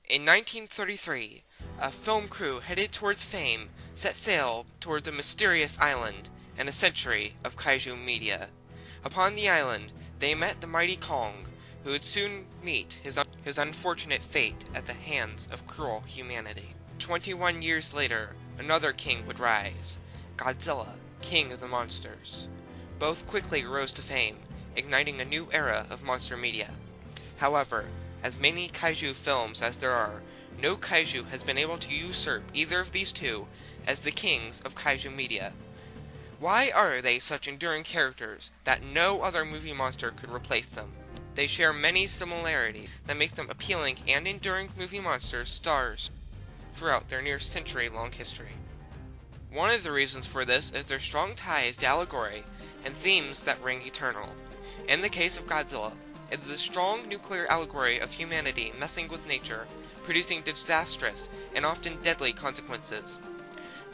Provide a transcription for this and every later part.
In 1933, a film crew headed towards fame set sail towards a mysterious island and a century of kaiju media. Upon the island, they met the mighty Kong, who would soon meet his unfortunate fate at the hands of cruel humanity. 21 years later, another king would rise, Godzilla, king of the monsters. Both quickly rose to fame, igniting a new era of monster media. However, as many kaiju films as there are, no kaiju has been able to usurp either of these two as the kings of kaiju media. Why are they such enduring characters that no other movie monster could replace them? They share many similarities that make them appealing and enduring movie monster stars throughout their near century-long history. One of the reasons for this is their strong ties to allegory and themes that ring eternal. In the case of Godzilla, it is the strong nuclear allegory of humanity messing with nature, producing disastrous and often deadly consequences.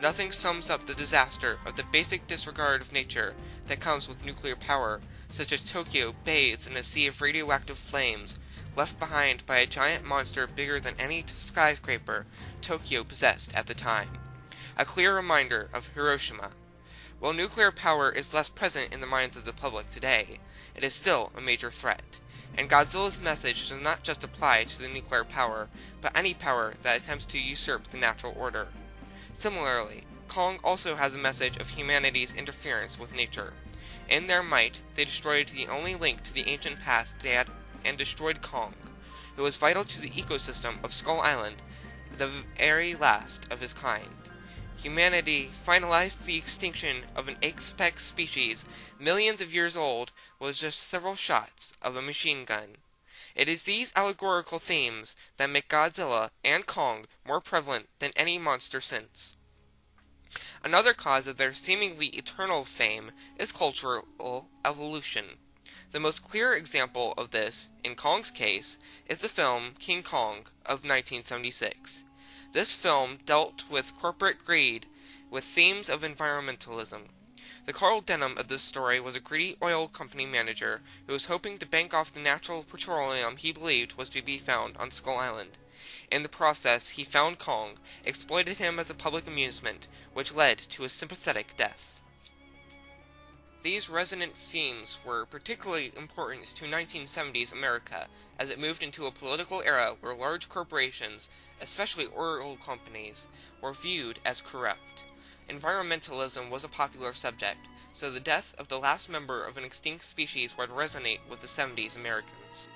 Nothing sums up the disaster of the basic disregard of nature that comes with nuclear power, such as Tokyo bathed in a sea of radioactive flames, left behind by a giant monster bigger than any skyscraper Tokyo possessed at the time. A clear reminder of Hiroshima. While nuclear power is less present in the minds of the public today, it is still a major threat, and Godzilla's message does not just apply to the nuclear power, but any power that attempts to usurp the natural order. Similarly, Kong also has a message of humanity's interference with nature. In their might, they destroyed the only link to the ancient past they had and destroyed Kong, who was vital to the ecosystem of Skull Island, the very last of his kind. Humanity finalized the extinction of an apex species millions of years old with just several shots of a machine gun. It is these allegorical themes that make Godzilla and Kong more prevalent than any monster since. Another cause of their seemingly eternal fame is cultural evolution. The most clear example of this, in Kong's case, is the film King Kong of 1976. This film dealt with corporate greed with themes of environmentalism. The Carl Denham of this story was a greedy oil company manager who was hoping to bank off the natural petroleum he believed was to be found on Skull Island. In the process, he found Kong, exploited him as a public amusement, which led to his sympathetic death. These resonant themes were particularly important to 1970s America, as it moved into a political era where large corporations, especially oil companies, were viewed as corrupt. Environmentalism was a popular subject, so the death of the last member of an extinct species would resonate with the 70s Americans.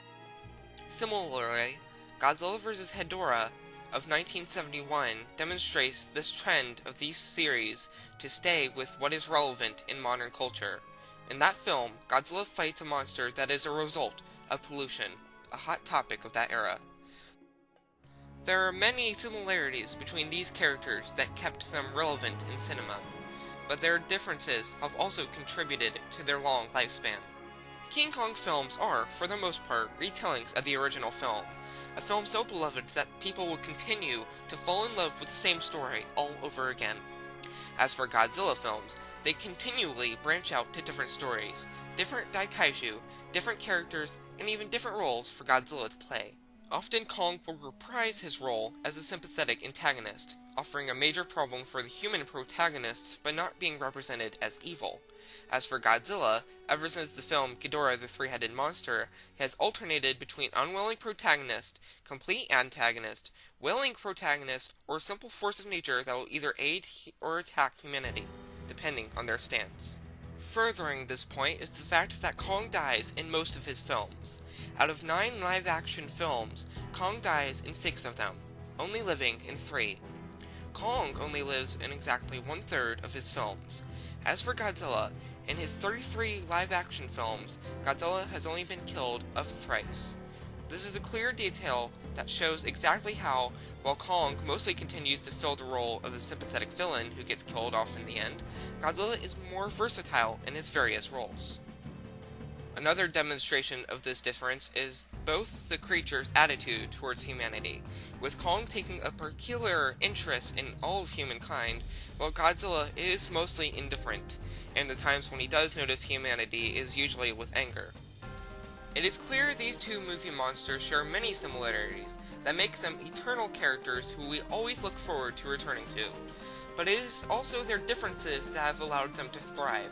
Similarly, Godzilla vs. Hedorah of 1971 demonstrates this trend of these series to stay with what is relevant in modern culture. In that film, Godzilla fights a monster that is a result of pollution, a hot topic of that era. There are many similarities between these characters that kept them relevant in cinema, but their differences have also contributed to their long lifespan. King Kong films are, for the most part, retellings of the original film, a film so beloved that people will continue to fall in love with the same story all over again. As for Godzilla films, they continually branch out to different stories, different daikaiju, different characters, and even different roles for Godzilla to play. Often Kong will reprise his role as a sympathetic antagonist, offering a major problem for the human protagonists by not being represented as evil. As for Godzilla, ever since the film Ghidorah the Three-Headed Monster, he has alternated between unwilling protagonist, complete antagonist, willing protagonist, or a simple force of nature that will either aid or attack humanity, depending on their stance. Furthering this point is the fact that Kong dies in most of his films. Out of 9 live-action films, Kong dies in 6 of them, only living in 3. Kong only lives in exactly 1/3 of his films. As for Godzilla, in his 33 live-action films, Godzilla has only been killed of thrice. This is a clear detail that shows exactly how, while Kong mostly continues to fill the role of a sympathetic villain who gets killed off in the end, Godzilla is more versatile in his various roles. Another demonstration of this difference is both the creature's attitude towards humanity, with Kong taking a peculiar interest in all of humankind, while Godzilla is mostly indifferent, and the times when he does notice humanity is usually with anger. It is clear these two movie monsters share many similarities that make them eternal characters who we always look forward to returning to. But it is also their differences that have allowed them to thrive.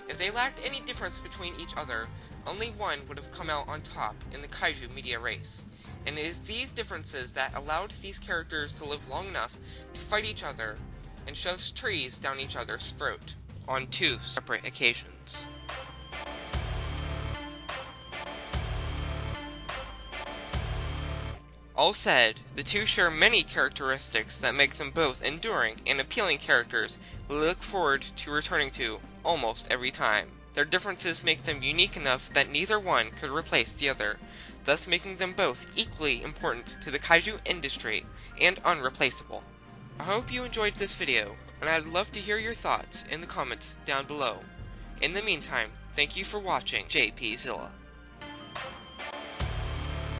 If they lacked any difference between each other, only one would have come out on top in the Kaiju media race. And it is these differences that allowed these characters to live long enough to fight each other and shove trees down each other's throat on 2 separate occasions. All said, the two share many characteristics that make them both enduring and appealing characters we look forward to returning to almost every time. Their differences make them unique enough that neither one could replace the other, thus making them both equally important to the kaiju industry and unreplaceable. I hope you enjoyed this video, and I'd love to hear your thoughts in the comments down below. In the meantime, thank you for watching JPZilla.